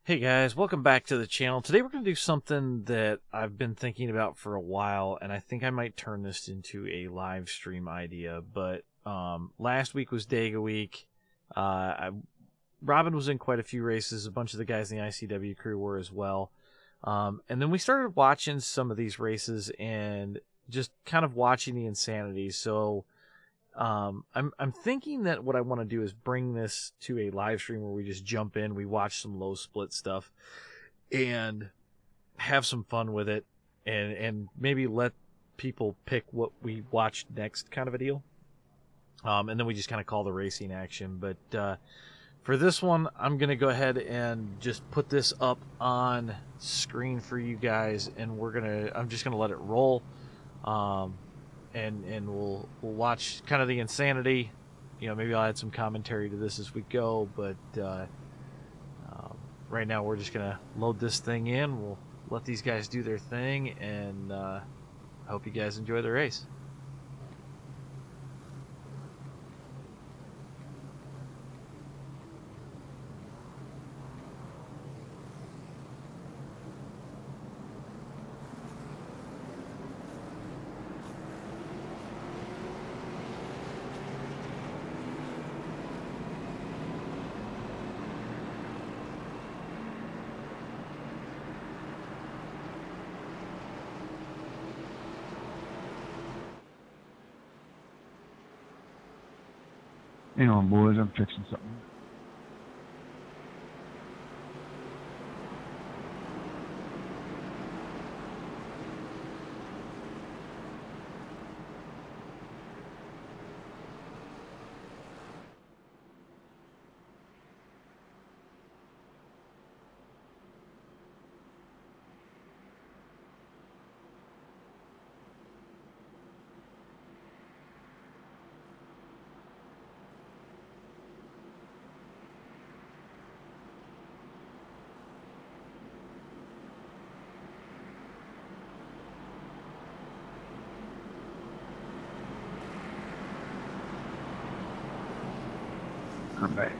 Hey guys, welcome back to the channel. Today we're going to do something that I've been thinking about for a while, and I think I might turn this into a live stream idea. But last week was Dega week. Robin was in quite a few races. A bunch of the guys in the ICW crew were as well. And then we started watching some of these races and just kind of watching the insanity. So I'm thinking that what I want to do is bring this to a live stream where we just jump in, we watch some low split stuff, and have some fun with it, and maybe let people pick what we watch next, kind of a deal. And then we just kind of call the racing action. But for this one, I'm gonna go ahead and just put this up on screen for you guys, and I'm just gonna let it roll. And we'll watch kind of the insanity. You know, maybe I'll add some commentary to this as we go, but right now we're just gonna load this thing in. We'll let these guys do their thing, and I hope you guys enjoy the race. Hang on, boys, I'm fixing something.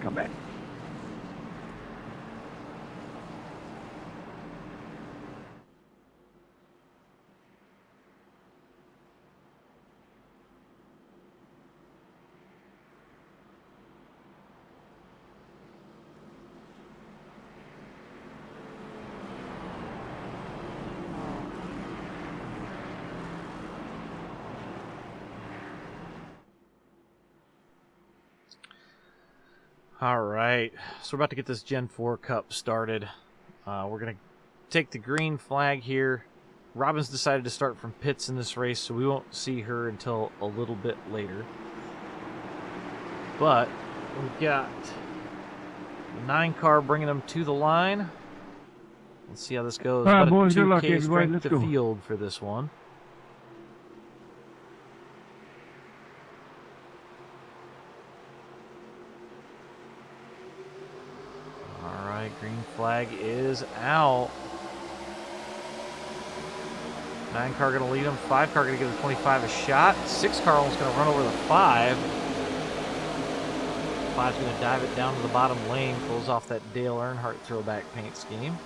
Come back. All right, so we're about to get this Gen 4 Cup started. We're going to take the green flag here. Robin's decided to start from pits in this race, so we won't see her until a little bit later. But we've got the 9 car bringing them to the line. Let's see how this goes. All right, About boys, a good luck, 2K everybody. strength Let's to go. field for this one. Green flag is out. 9 car going to lead him. 5 car going to give the 25 a shot. 6 car almost going to run over the 5. 5's going to dive it down to the bottom lane. Pulls off that Dale Earnhardt throwback paint scheme.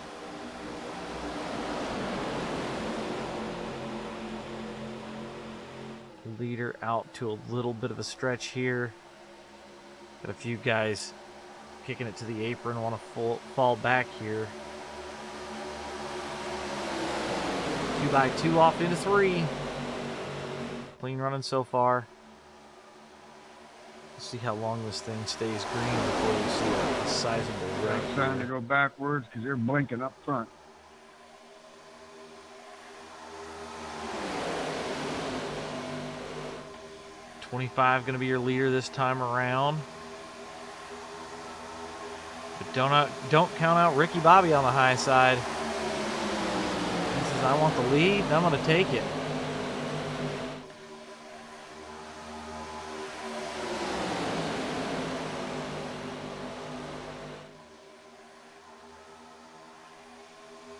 Leader out to a little bit of a stretch here. Got a few guys kicking it to the apron, want to fall back here. 2x2 off into 3. Clean running so far. Let's see how long this thing stays green before we see a sizable wreck. I'm trying to go backwards because they're blinking up front. $25 going to be your leader this time around. But don't count out Ricky Bobby on the high side. He says, I want the lead, and I'm going to take it.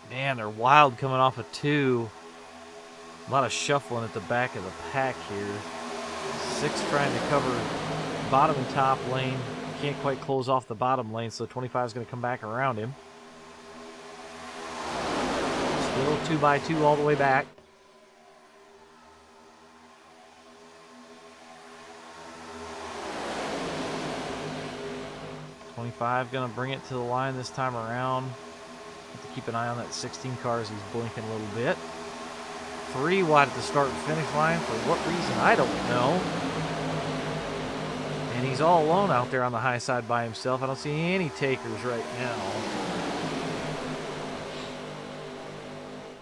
Man, they're wild coming off of 2. A lot of shuffling at the back of the pack here. 6 trying to cover bottom and top lane. Can't quite close off the bottom lane, so 25 is going to come back around him. Still 2x2 all the way back. .25 gonna bring it to the line this time around. Have to keep an eye on that 16 car as he's blinking a little bit. 3 wide at the start and finish line. For what reason, I don't know. And he's all alone out there on the high side by himself. I don't see any takers right now.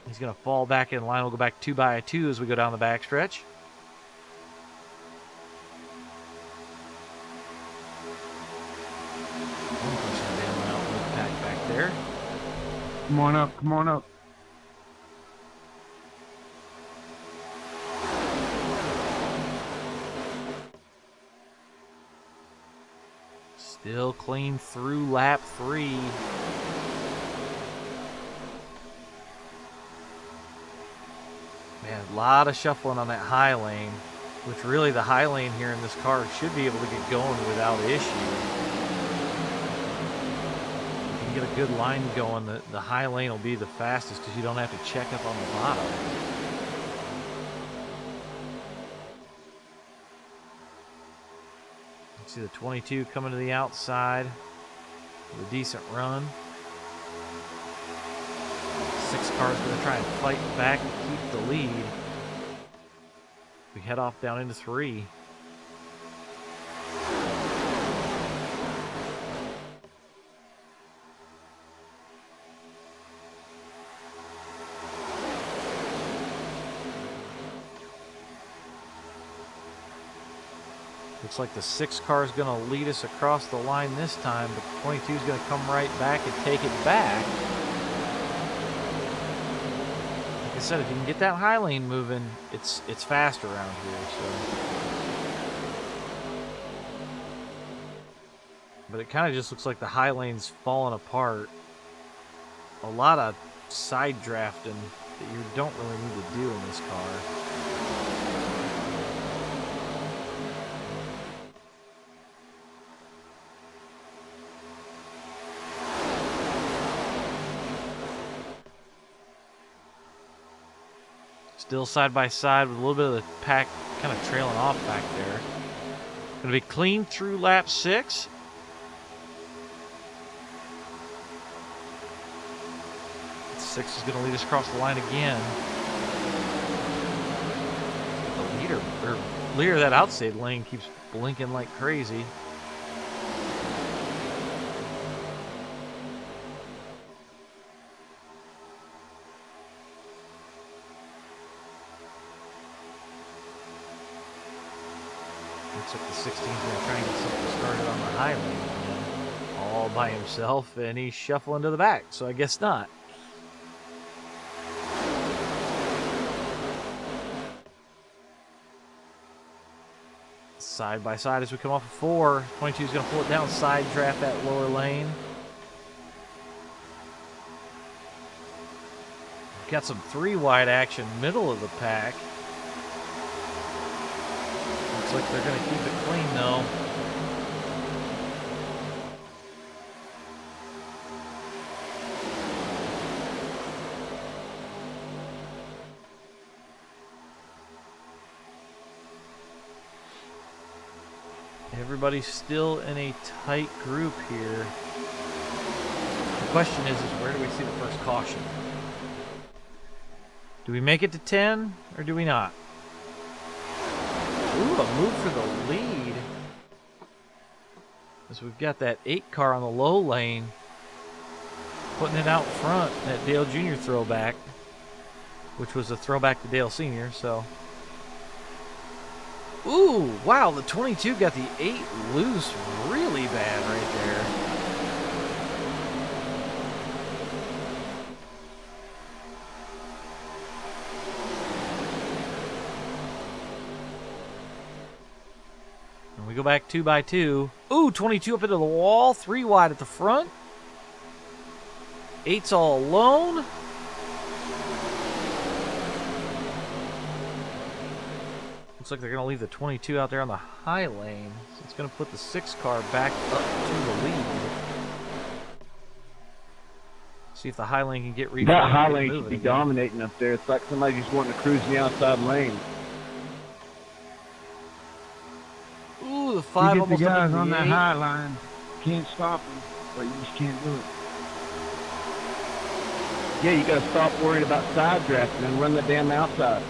He's going to fall back in line. We'll go back 2x2 as we go down the backstretch. One person bailing out with the pack back there. Come on up, come on up. Still clean through lap 3. Man, a lot of shuffling on that high lane, which really the high lane here in this car should be able to get going without issue. If you can get a good line going, the high lane will be the fastest because you don't have to check up on the bottom. See the 22 coming to the outside with a decent run. 6 cars going to try and fight back to keep the lead. We head off down into 3. Looks like the 6 car is going to lead us across the line this time, but the 22 is going to come right back and take it back. Like I said, if you can get that high lane moving, it's fast around here. So, but it kind of just looks like the high lane's falling apart. A lot of side drafting that you don't really need to do in this car. Still side by side with a little bit of the pack kind of trailing off back there. Going to be clean through lap 6. Six is going to lead us across the line again. The leader of that outside lane keeps blinking like crazy. Looks like the 16's going to try and get something started on the high lane again. All by himself, and he's shuffling to the back, so I guess not. Side by side as we come off of 4. 22 is going to pull it down, side draft that lower lane. Got some 3 wide action, middle of the pack. Looks like they're going to keep it clean though. Everybody's still in a tight group here. The question is where do we see the first caution? Do we make it to 10 or do we not? Ooh, a move for the lead. As we've got that 8 car on the low lane, putting it out front, that Dale Jr. throwback, which was a throwback to Dale Sr., so. Ooh, wow, the 22 got the 8 loose really bad right there. And we go back 2 by 2. Ooh, 22 up into the wall, 3 wide at the front. 8's all alone. Looks like they're going to leave the 22 out there on the high lane. So it's going to put the 6 car back up to the lead. See if the high lane can get reformed. That high lane should be dominating up there. It's like somebody just wanting to cruise in the outside lane. Ooh, the 5 you get almost the guys up on the that 8. high line. Can't stop them, but you just can't do it. Yeah, you gotta stop worrying about side drafting and run the damn outside.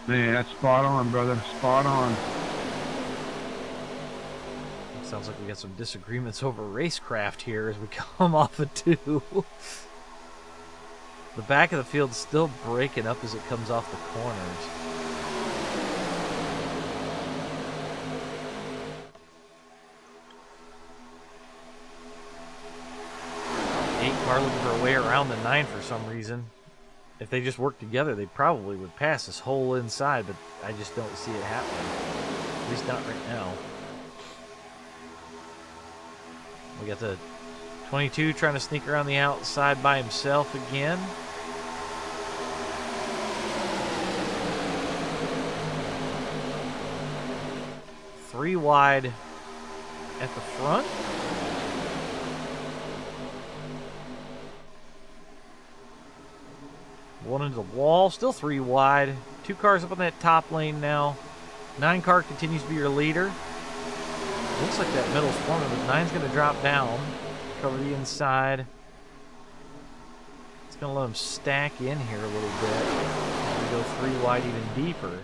Man, that's spot on, brother. Spot on. Sounds like we got some disagreements over racecraft here as we come off of 2. The back of the field's still breaking up as it comes off the corners. Car looking for a way around the 9 for some reason. If they just worked together, they probably would pass this whole inside, but I just don't see it happening. At least not right now. We got the 22 trying to sneak around the outside by himself again. Three wide at the front. One into the wall, still 3 wide. 2 cars up on that top lane now. 9 car continues to be your leader. Looks like that middle's forming, but 9's going to drop down. Cover the inside. It's going to let him stack in here a little bit. And go 3 wide even deeper.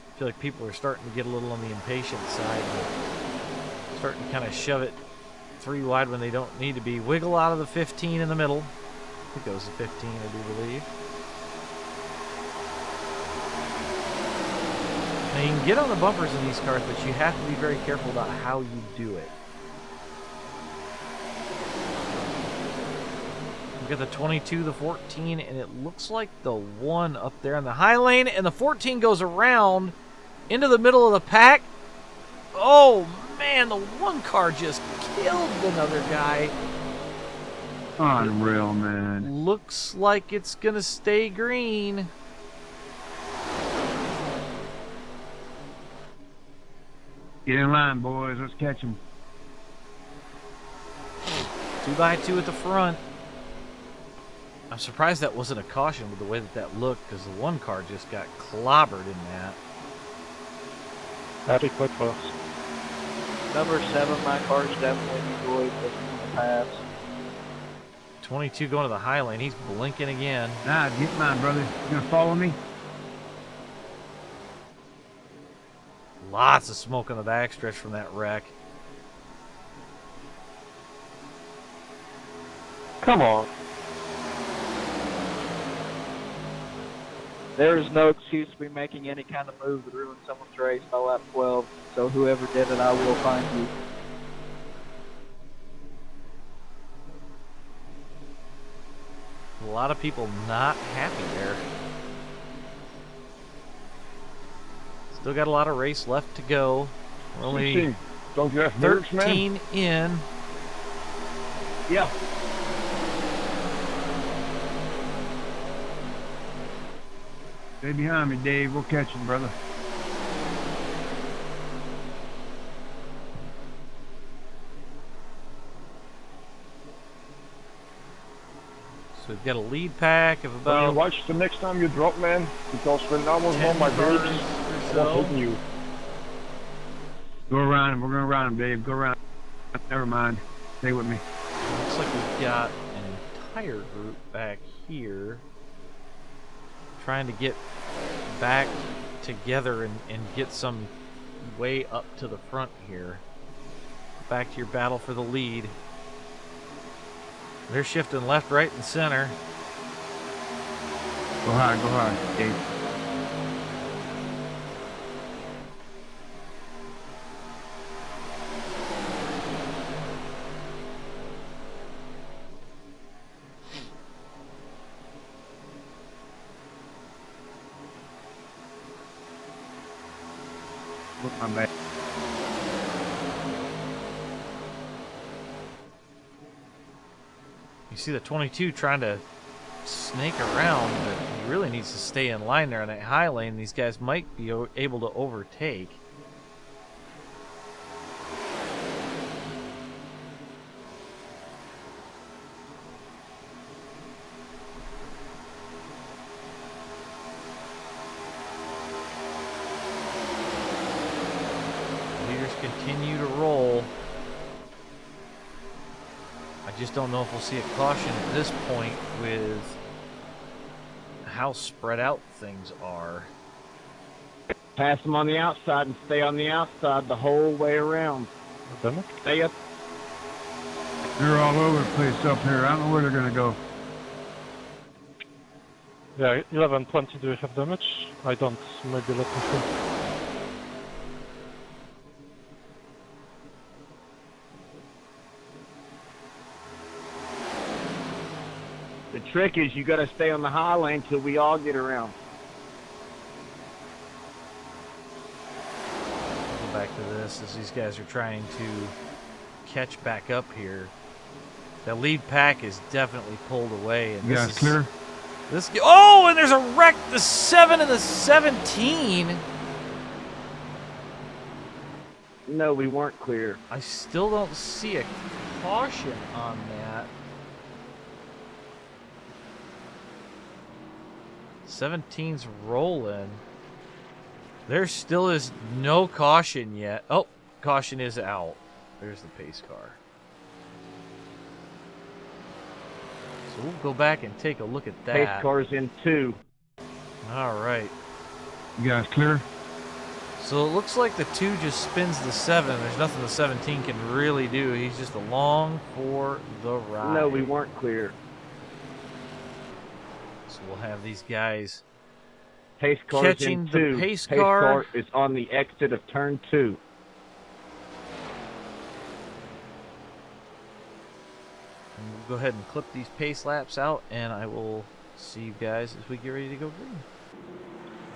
I feel like people are starting to get a little on the impatient side. Starting to kind of shove it 3 wide when they don't need to be. Wiggle out of the 15 in the middle. I think it was the 15, I do believe. Now you can get on the bumpers in these cars, but you have to be very careful about how you do it. We got the 22, the 14, and it looks like the 1 up there in the high lane, and the 14 goes around into the middle of the pack. Oh man, the 1 car just killed another guy. Unreal, man. Looks like it's gonna stay green. Get in line, boys. Let's catch them. 2 by 2 at the front. I'm surprised that wasn't a caution with the way that that looked, because the 1 car just got clobbered in that. That'd be quick for us. Number 7, my car's definitely enjoyed the pass. 22 going to the high lane. He's blinking again. Nah, get mine, brother. You gonna follow me? Lots of smoke on the backstretch from that wreck. Come on. There is no excuse to be making any kind of move that ruins someone's race by lap 12. So whoever did it, I will find you. A lot of people not happy there. Still got a lot of race left to go. We're only 13 in. Yeah. Stay behind me, Dave. We'll catch him, brother. So we've got a lead pack of about. Watch the next time you drop, man, because when I was on my groups, I was hitting you. Go around him. We're gonna round him, Dave. Go around. Never mind. Stay with me. Looks like we've got an entire group back here trying to get back together and get some way up to the front here. Back to your battle for the lead. They're shifting left, right, and center. Go high, Dave. Look my back. You see the 22 trying to snake around, but he really needs to stay in line there in that high lane. These guys might be able to overtake. continue to roll. I just don't know if we'll see a caution at this point with how spread out things are. Pass them on the outside and stay on the outside the whole way around. Stay up. They're all over the place up here. I don't know where they're going to go. Yeah, 1120, do you have damage? I don't, maybe let me see. The trick is you got to stay on the high lane till we all get around. Go back to this as these guys are trying to catch back up here. That lead pack is definitely pulled away. And You guys clear? Oh, and there's a wreck. The 7 and the 17. No, we weren't clear. I still don't see a caution on that. 17's rolling. There still is no caution yet. Oh, caution is out. There's the pace car. So we'll go back and take a look at that. Pace car's in 2. All right. You guys clear? So it looks like the 2 just spins the 7. There's nothing the 17 can really do. He's just along for the ride. No, we weren't clear. So we'll have these guys Pace car's catching in the 2. pace Pace car. car is on the exit of turn 2. And we'll go ahead and clip these pace laps out, and I will see you guys as we get ready to go green.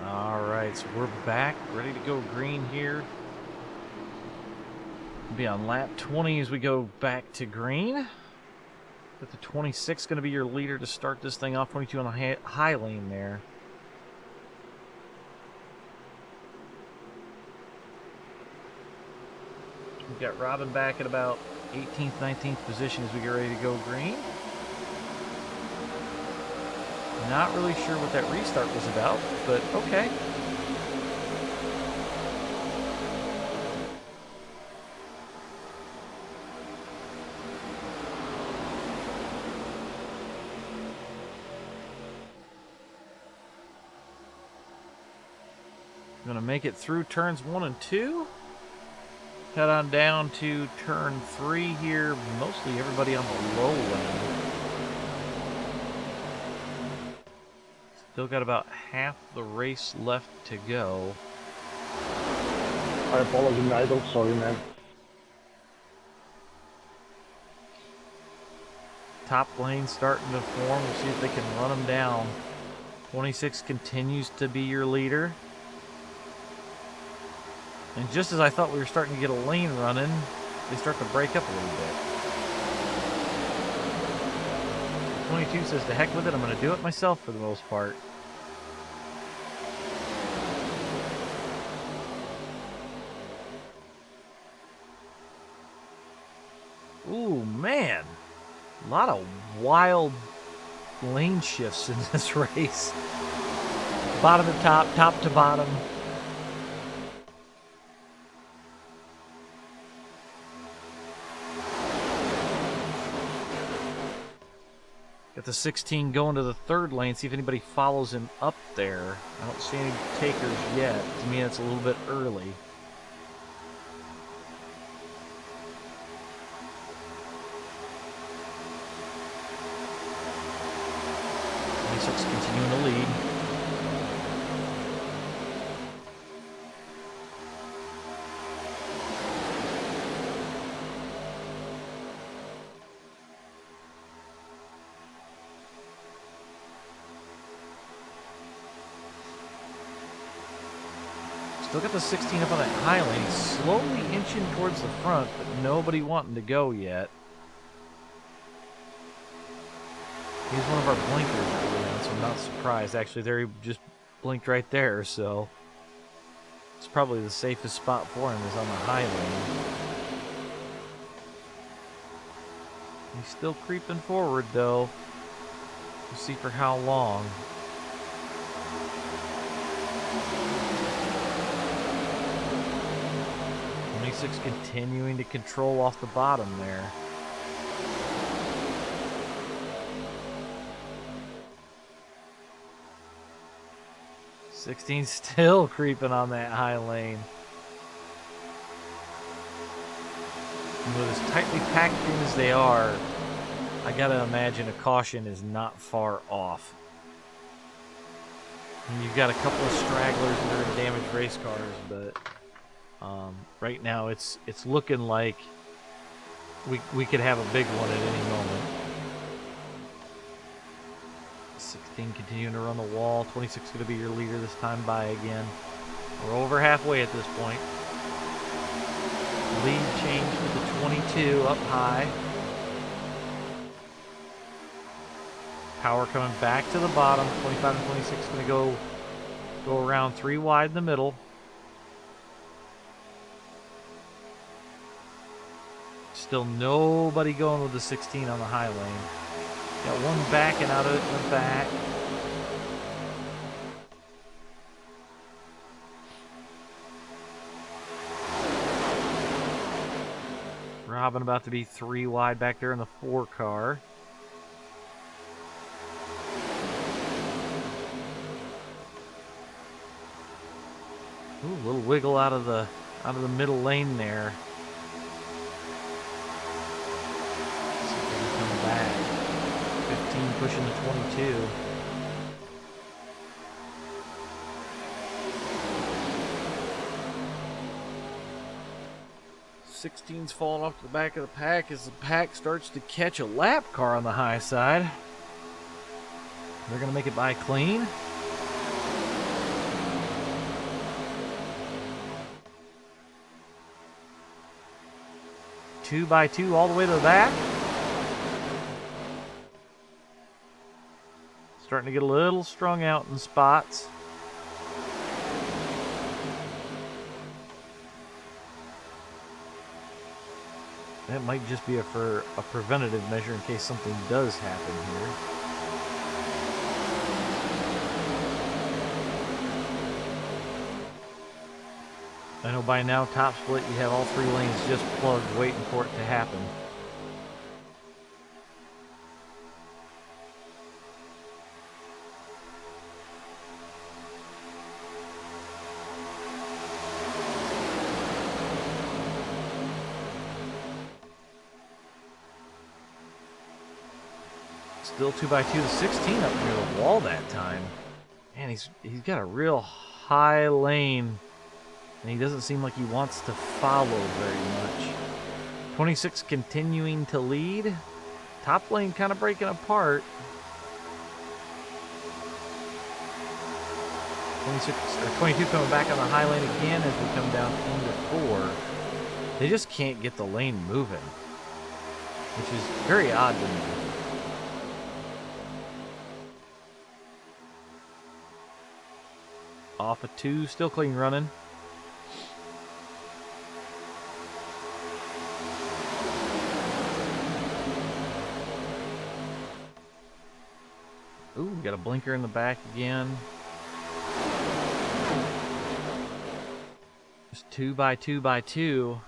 All right, so we're back, ready to go green here. We'll be on lap 20 as we go back to green. With the 26 going to be your leader to start this thing off. 22 on the high lane there. We've got Robin back at about 18th, 19th position as we get ready to go green. Not really sure what that restart was about, but okay. Going to make it through turns 1 and 2. Head on down to turn 3 here. Mostly everybody on the low lane. Still got about half the race left to go. I apologize, Idol. Sorry, man. Top lane starting to form. We'll see if they can run them down. 26 continues to be your leader. And just as I thought we were starting to get a lane running, they start to break up a little bit. 22 says, to heck with it, I'm going to do it myself for the most part. Ooh, man. A lot of wild lane shifts in this race. Bottom to top, top to bottom. Got the 16 going to the 3rd lane, see if anybody follows him up there. I don't see any takers yet. To me, that's a little bit early. Continuing to lead. Still got the 16 up on that high lane, slowly inching towards the front, but nobody wanting to go yet. He's one of our blinkers early on, so I'm not surprised. Actually, there he just blinked right there, so it's probably the safest spot for him is on the high lane. He's still creeping forward, though. We'll see for how long. 26 continuing to control off the bottom there. 16 still creeping on that high lane. And with as tightly packed in as they are, I gotta imagine a caution is not far off. And you've got a couple of stragglers that are in damaged race cars, but right now it's looking like we could have a big one at any moment. 16 continuing to run the wall. 26 going to be your leader this time by again. We're over halfway at this point. Lead change to the 22 up high. Power coming back to the bottom. 25 and 26 going to go around 3 wide in the middle. Still nobody going with the 16 on the high lane. Got one backing out of it in the back. Robin about to be 3 wide back there in the 4 car. Ooh, a little wiggle out of the middle lane there. See if they can come back. 15 pushing the 22. Sixteen's falling off the back of the pack as the pack starts to catch a lap car on the high side. They're going to make it by clean. Two by two all the way to the back. Starting to get a little strung out in spots. That might just be for a preventative measure in case something does happen here. I know by now, top split, you have all 3 lanes just plugged, waiting for it to happen. Still 2 by 2 to 16 up near the wall that time. Man, he's got a real high lane, and he doesn't seem like he wants to follow very much. 26 continuing to lead. Top lane kind of breaking apart. 22 coming back on the high lane again as we come down into 4. They just can't get the lane moving, which is very odd to me. Off of 2, still clean running. Ooh, we got a blinker in the back again. Just 2 by 2 by 2.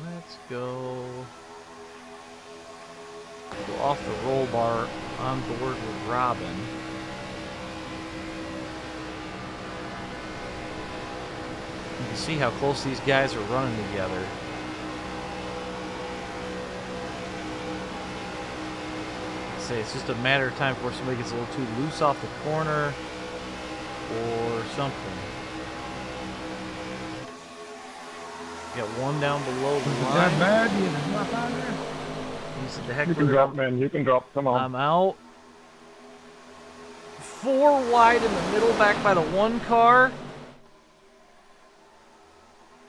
Let's go off the roll bar on board with Robin. You can see how close these guys are running together. Like I say, it's just a matter of time before somebody gets a little too loose off the corner or something. Got one down below the line. Is that bad? You have enough out there? You can drop, man. You can drop. Come on. I'm out. 4 wide in the middle, back by the 1 car.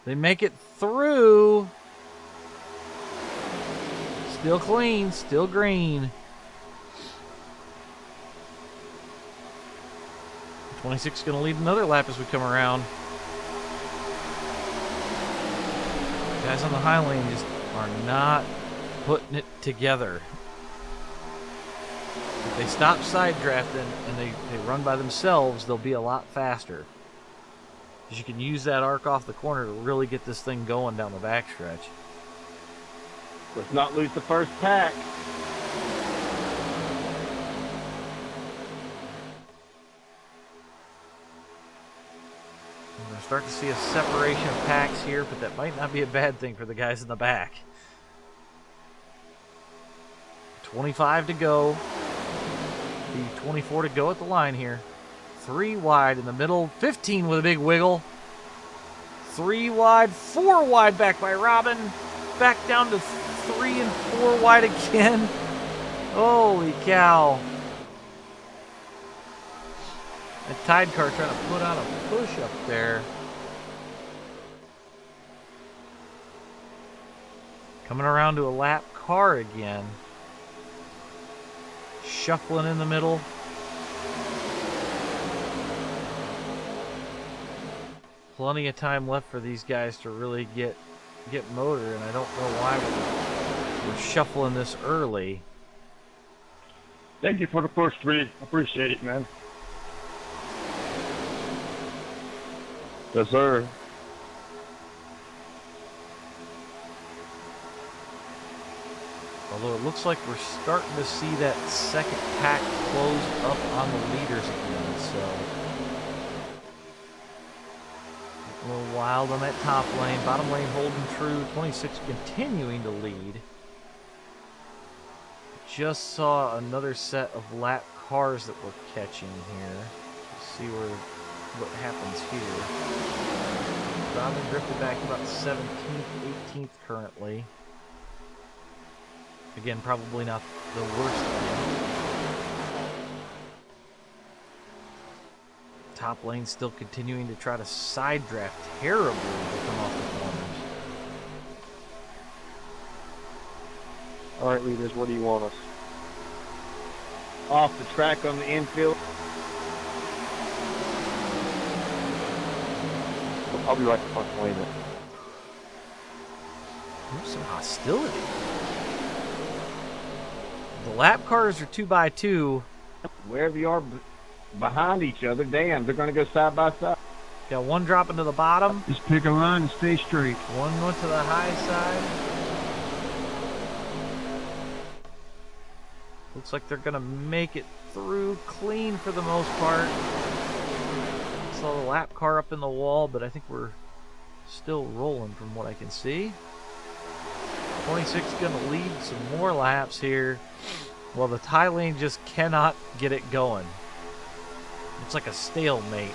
They make it through. Still clean, still green. 26 going to lead another lap as we come around. Guys on the high lane just are not putting it together. If they stop side drafting and they run by themselves, they'll be a lot faster. Because you can use that arc off the corner to really get this thing going down the backstretch. Let's not lose the first pack. We're going to start to see a separation of packs here, but that might not be a bad thing for the guys in the back. 25 to go. The 24 to go at the line here. 3 wide in the middle. 15 with a big wiggle. 3 wide. 4 wide back by Robin. Back down to 3 and 4 wide again. Holy cow. That Tide car trying to put on a push up there. Coming around to a lap car again. Shuffling in the middle. Plenty of time left for these guys to really get motor, and I don't know why we're shuffling this early. Thank you for the first 3. Appreciate it, man. Yes, sir. Although it looks like we're starting to see that second pack close up on the leaders again, so a little wild on that top lane. Bottom lane holding true. 26 continuing to lead. Just saw another set of lap cars that we're catching here. Let's see what happens here. Robin drifted back about 17th, 18th currently. Again, probably not the worst thing. Top lane still continuing to try to side draft terribly to come off the corners. Alright, leaders, what do you want us? Off the track on the infield. I'll be right to fucking lane it. There's some hostility. The lap cars are 2x2. Wherever you are behind each other, damn, they're going to go side by side. Got one dropping to the bottom. Just pick a line and stay straight. One went to the high side. Looks like they're going to make it through clean for the most part. Saw the lap car up in the wall, but I think we're still rolling from what I can see. 26 is going to lead some more laps here. Well, the tie lane just cannot get it going. It's like a stalemate.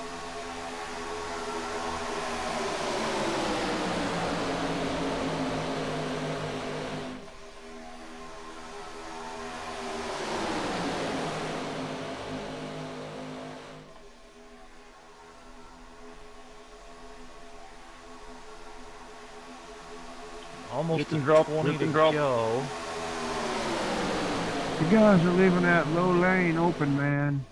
Almost a 20 to go. The guys are leaving that low lane open, man.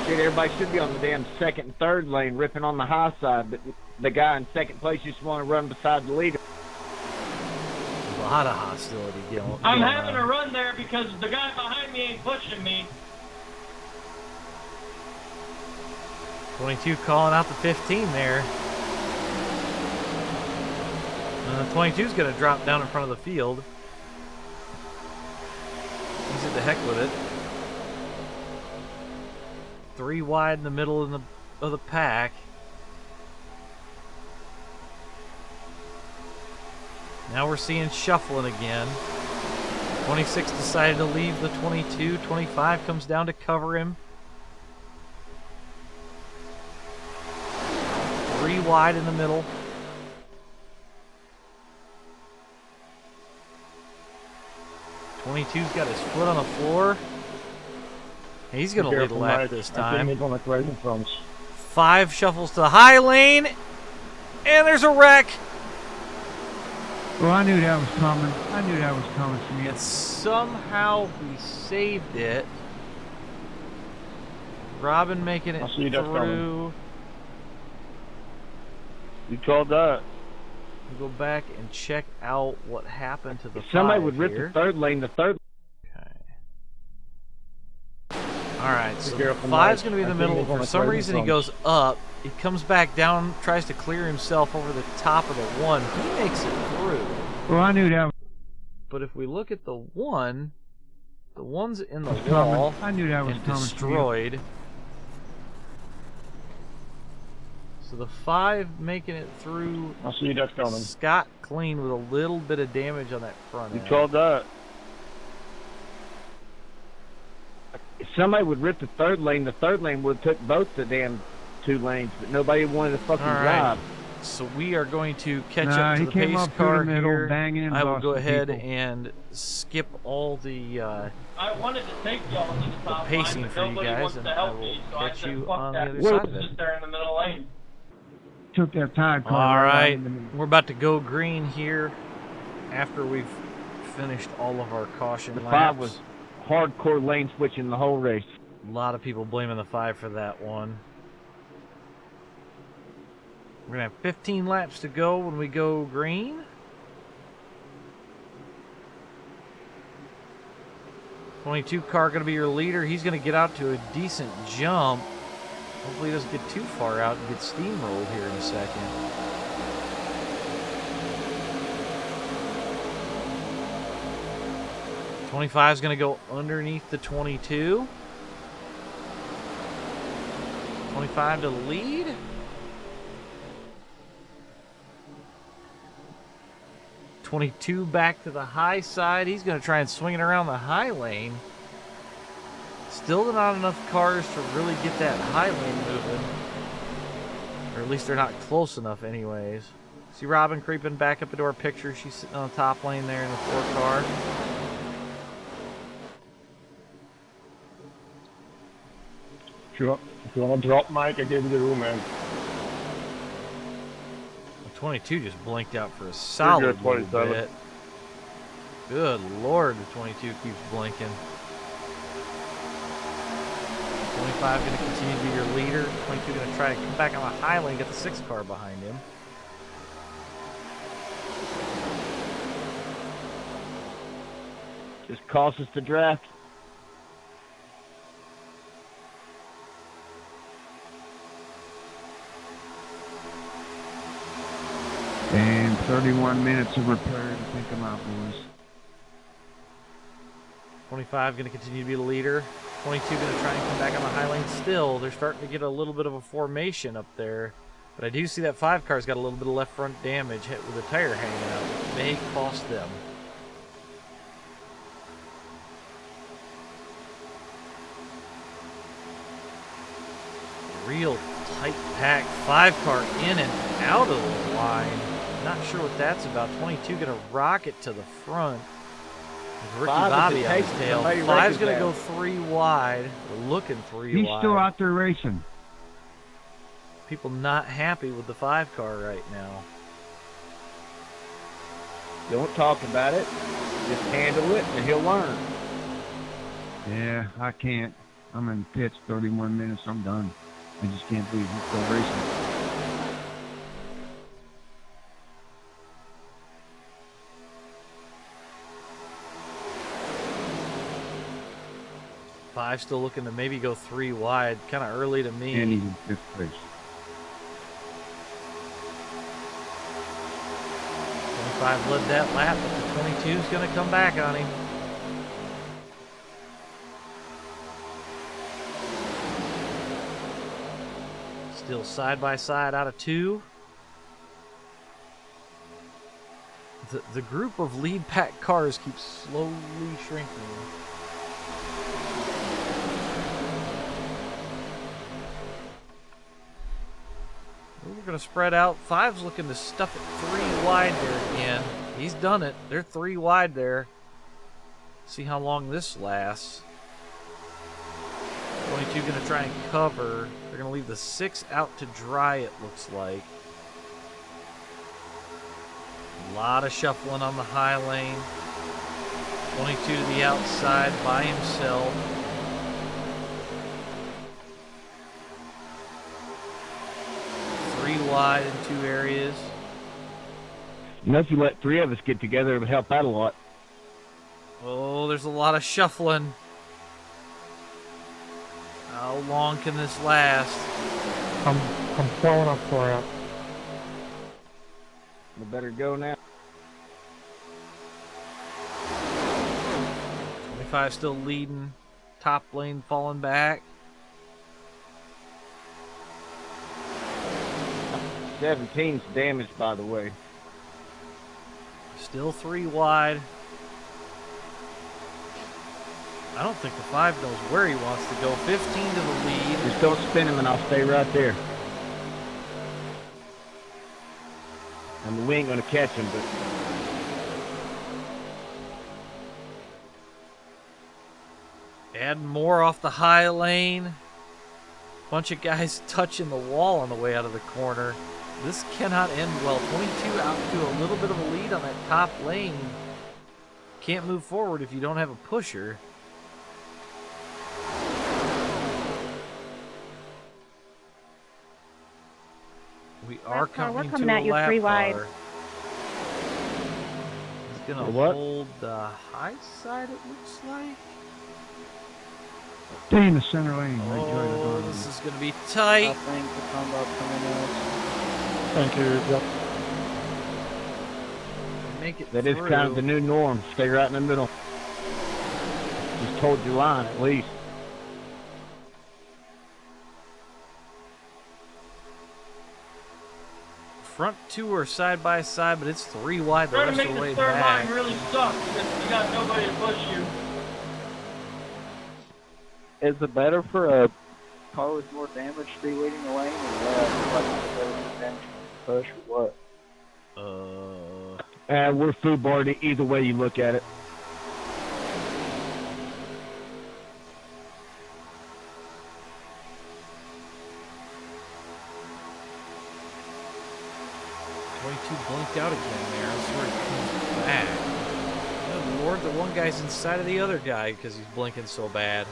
Shit, everybody should be on the damn second and third lane ripping on the high side, but the guy in second place just want to run beside the leader. A lot of hostility going I'm having a run there because the guy behind me ain't pushing me. 22 calling out the 15 there. 22's going to drop down in front of the field. He's at the heck with it. 3 wide in the middle of the pack. Now we're seeing shuffling again. 26 decided to leave the 22. 25 comes down to cover him. 3 wide in the middle. 22's got his foot on the floor. He's going to lead a lap this time. 5 shuffles to the high lane. And there's a wreck. Well, I knew that was coming. I knew that was coming to me. And somehow we saved it. Robin making it through. You called that. We'll go back and check out what happened to the If somebody 5 would rip here. the third lane, Okay. Alright, so careful, 5's Mike. going to be in the I think middle. they're For gonna some close reason, he the goes up. He comes back down, tries to clear himself over the top of the 1. He makes it through. Well, I knew that But if we look at the 1, the 1's in the was wall coming. I knew that was and coming. destroyed. So the 5 making it through I see that coming. Scott clean with a little bit of damage on that front You end. called that. if somebody would rip the third lane would have took both the damn 2 lanes, but nobody wanted to fucking All right. drive. So we are going to catch Nah, up to he the came pace up through car the middle, here. banging and I will lost go the ahead people. and skip all the I wanted to take y'all to the top pacing line, for but you nobody guys, wants and to I help will me, so I catch said, you fuck on the that. other We'll side of it. sit there in the middle lane. Took that tide car. All right, in the middle. we're about to go green here after we've finished all of our caution The laps. 5 was hardcore lane switching the whole race. A lot of people blaming the 5 for that one. We're gonna have 15 laps to go when we go green. .22 car gonna be your leader. He's gonna get out to a decent jump. Hopefully he doesn't get too far out and get steamrolled here in a second. .25 is gonna go underneath the 22. 25 to lead. .22 back to the high side. He's going to try and swing it around the high lane. Still not enough cars to really get that high lane moving. Or at least they're not close enough anyways. See Robin creeping back up into our picture. She's sitting on the top lane there in the 4 car. If you want to drop, Mike, I gave you the room, man. 22 just blinked out for a solid good, little 27. bit. Good lord, the 22 keeps blinking. 25 going to continue to be your leader. 22 going to try to come back on the high lane, get the 6 car behind him. Just cost us the draft. And 31 minutes of repair to think about, boys. 25 going to continue to be the leader. 22 going to try and come back on the high lane still. They're starting to get a little bit of a formation up there. But I do see that 5 car's got a little bit of left front damage hit with a tire hanging out. It may cost them. Real tight pack 5 car in and out of the line. Not sure what that's about. 22 going to rocket to the front. With Ricky 5 Bobby is on his the tail. pace. 5's going to go Somebody 3 wide. We're looking 3 He's wide. still out there racing. People not happy with the 5 car right now. Don't talk about it. Just handle it and he'll learn. Yeah, I can't. I'm in pits 31 minutes. I'm done. I just can't believe he's still racing. Five still looking to maybe go 3 wide. Kind of early to me. And he's in 5th place. 25 led that lap, but the 22 is going to come back on him. Still side by side out of 2. The group of lead pack cars keeps slowly shrinking. We're going to spread out. 5's looking to stuff it 3 wide there again. He's done it. They're 3 wide there. See how long this lasts. 22 going to try and cover. They're going to leave the 6 out to dry, it looks like. A lot of shuffling on the high lane. 22 to the outside by himself. Three wide in 2 areas. You know, if you let 3 of us get together, it would help out a lot. Oh, there's a lot of shuffling. How long can this last? I'm slowing up for it. We better go now. 25 still leading. Top lane falling back. 17's damaged, by the way. Still 3 wide. I don't think the 5 knows where he wants to go. 15 to the lead. Just don't spin him and I'll stay right there. I mean, we ain't gonna catch him, but... Adding more off the high lane. Bunch of guys touching the wall on the way out of the corner. This cannot end well. 22 out to a little bit of a lead on that top lane. Can't move forward if you don't have a pusher. We are coming to at a you lap 3 wide. car. He's gonna What? hold the high side, it looks like. Stay in the center lane. Oh, this is gonna be I tight. think the combat coming out. Thank you. Yep. Make it That is through. kind of the new norm. Stay right in the middle. Just hold your line, at least. Front 2 are side by side, but it's 3 wide the Trying to rest make of the way this third back. line really suck since you got nobody to push you. Is it better for a car with more damage to be leading the lane, or like better damage to push, or what? We're food barred either way you look at it. Blinked out again there. That's where he comes back. Good Lord, the one guy's inside of the other guy because he's blinking so bad.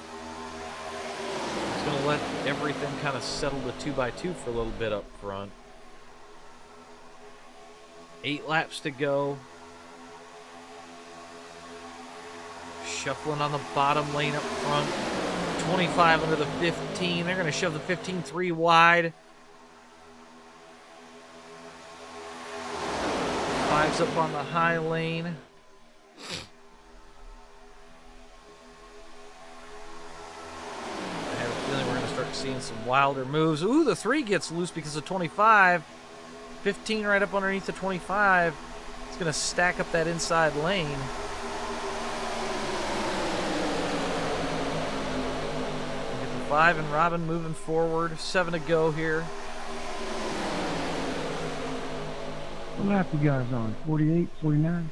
He's going to let everything kind of settle to 2x2 for a little bit up front. 8 laps to go. Shuffling on the bottom lane up front. 25 under the 15. They're going to shove the 15 3 wide. 5's up on the high lane. I have a feeling we're going to start seeing some wilder moves. Ooh, the 3 gets loose because of 25. 15 right up underneath the 25. It's going to stack up that inside lane. Get the 5 and Robin moving forward. 7 to go here. What lap you guys on? 48, 49?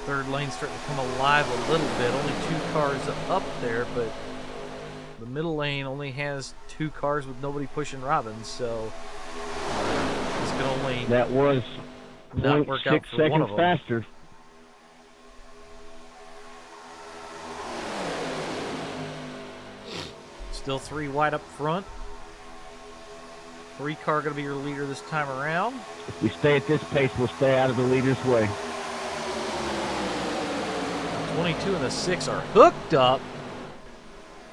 Third lane starting to come alive a little bit. Only 2 cars up there, but the middle lane only has 2 cars with nobody pushing Robin, so it's going to only That was not work out 0.6 for one of seconds them. faster. Still 3 wide up front. 3 car going to be your leader this time around. If we stay at this pace, we'll stay out of the leader's way. 22 and the 6 are hooked up.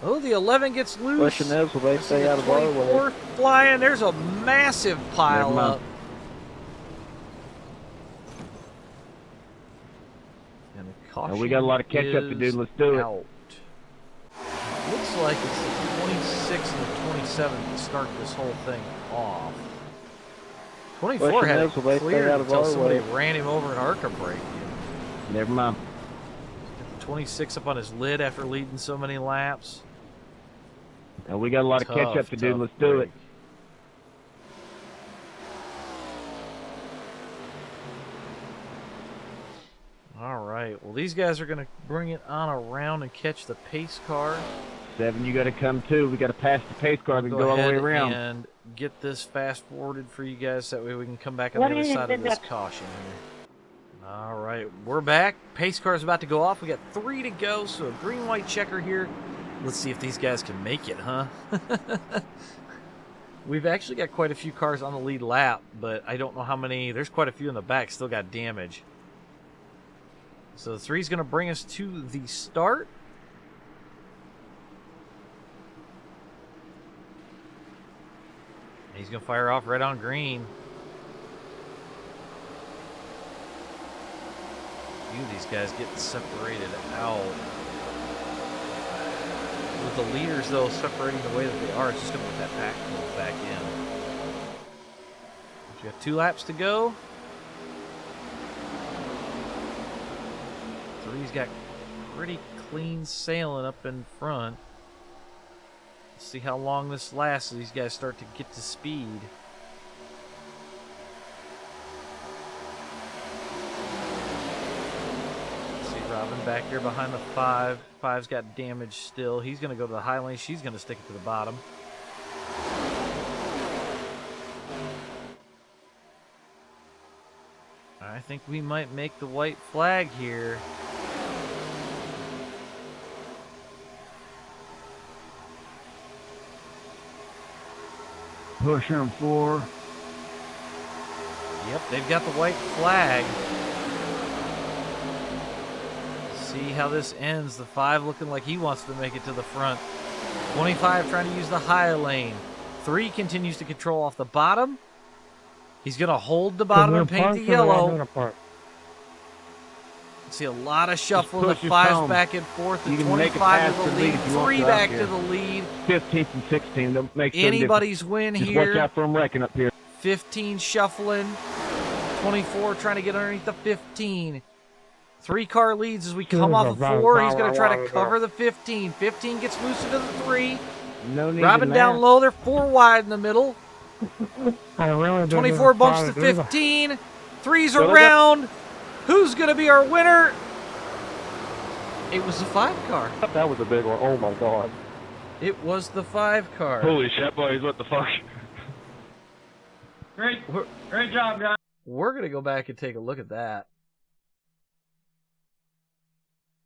Oh, the 11 gets loose. Question is, will they stay out of our way? 24 flying. There's a massive pile Never mind. up. And the caution we got a lot of catch up to do. is Let's do it. out. Looks like it's the 26 and the 27 that start this whole thing off. 24 Question had is, will they it stay cleared out of until our somebody way? ran him over an ARCA brake. Never mind. 26 up on his lid after leading so many laps. We got a lot of catch up to do. Let's do it. All right. Well, these guys are going to bring it on around and catch the pace car. 7, you got to come too. We got to pass the pace car. We can go all the way ahead around. and get this fast forwarded for you guys. That way we can come back on the other side of this caution here. All right. We're back. Pace car is about to go off. We got 3 to go. So a green-white checker here Let's see if these guys can make it, huh? We've actually got quite a few cars on the lead lap, but I don't know how many. There's quite a few in the back still got damage. So the 3's going to bring us to the start. He's going to fire off right on green. Few of these guys getting separated out. With the leaders, though, separating the way that they are, it's just going to put that pack back in. We got 2 laps to go. 3's got pretty clean sailing up in front. Let's see how long this lasts as these guys start to get to speed. See Robin back here behind the 5. 5's got damage still. He's going to go to the high lane. She's going to stick it to the bottom. I think we might make the white flag here. Push on 4. Yep, they've got the white flag. See how this ends. The 5 looking like he wants to make it to the front. 25 trying to use the high lane. 3 continues to control off the bottom. He's going to hold the bottom and paint the yellow. See a lot of shuffling. The 5's back and forth. The 25 to the lead. 3 back to the lead. 15th and 16th. Don't make anybody's win Just here. watch out for them wrecking up here. 15 shuffling. 24 trying to get underneath the 15. 3-car leads as we come off the 4. He's going to try to cover the 15. 15 gets loose into the 3. No need Robin down low. They're 4 wide in the middle. 24 bumps to 15. 3's around. Who's going to be our winner? It was the 5-car. That was a big one. Oh my god. It was the 5-car. Holy shit, boys, what the fuck? Great job, guys. We're going to go back and take a look at that.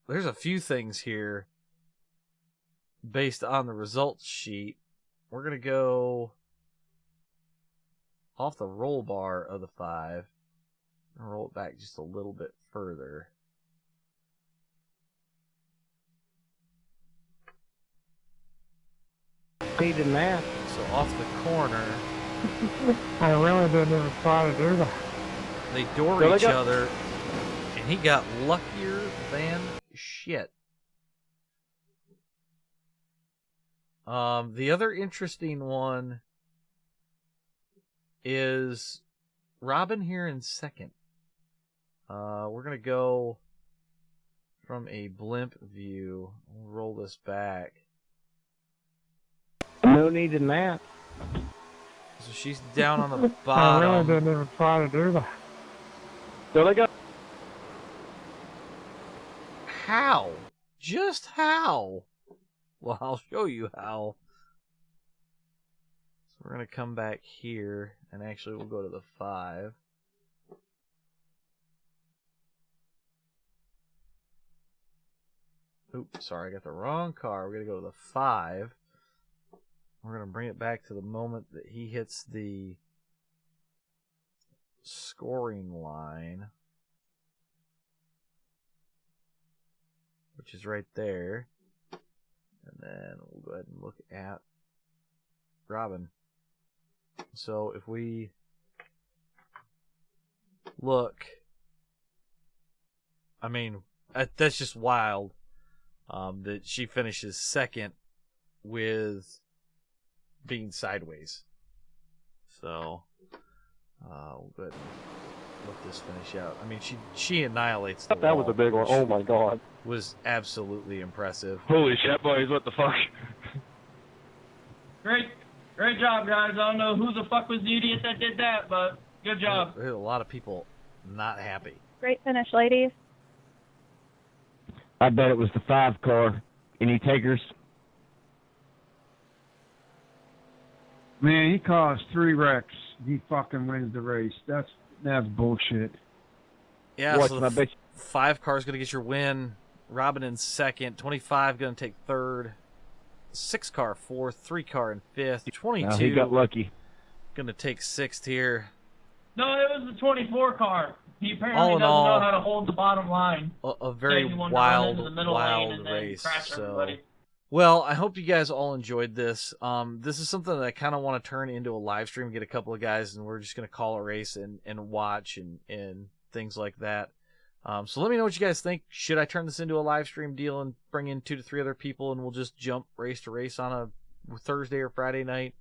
There's a few things here based on the results sheet. We're going to go off the roll bar of the 5 and roll it back just a little bit further. Speed and math. So off the corner, I really didn't even try to do that. they door each other, and he got luckier than shit. The other interesting one is Robin here in second. We're going to go from a blimp view. We'll roll this back. No need in that. So she's down on the I bottom. really didn't even try to do that. There they go. How? Just how? Well, I'll show you how. So we're going to come back here, and actually we'll go to the 5. Oops, sorry, I got the wrong car. We're going to go to the 5. We're going to bring it back to the moment that he hits the scoring line, which is right there. And then we'll go ahead and look at Robin. So if we look, I mean, that's just wild that she finishes second with being sideways. So we'll go ahead and let this finish out. I mean, she annihilates the That wall, was a big one. Oh my god. was absolutely impressive. Holy shit, boys, what the fuck? Great job, guys. I don't know who the fuck was the idiot that did that, but good job. There's a lot of people not happy. Great finish, ladies. I bet it was the 5-car. Any takers? Man, he caused 3 wrecks. He fucking wins the race. That's bullshit. Yeah, Watch so my the bitch. 5 car's going to get your win. Robin in second. 25 going to take third. 6 car 4th, 3 car in 5th, 22. Well, he got lucky. Gonna take 6th here. No, it was the 24 car. He apparently All in doesn't all, know how to hold the bottom line. A very He wanted to run into wild, the middle lane wild and then race. crash So, everybody. well, I hope you guys all enjoyed this. This is something that I kind of want to turn into a live stream, get a couple of guys, and we're just gonna call a race and watch and things like that. So let me know what you guys think. Should I turn this into a live stream deal and bring in 2 to 3 other people and we'll just jump race to race on a Thursday or Friday night?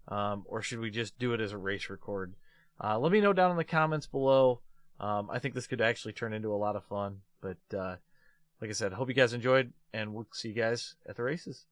Or should we just do it as a race record? Let me know down in the comments below. I think this could actually turn into a lot of fun. But like I said, hope you guys enjoyed, and we'll see you guys at the races.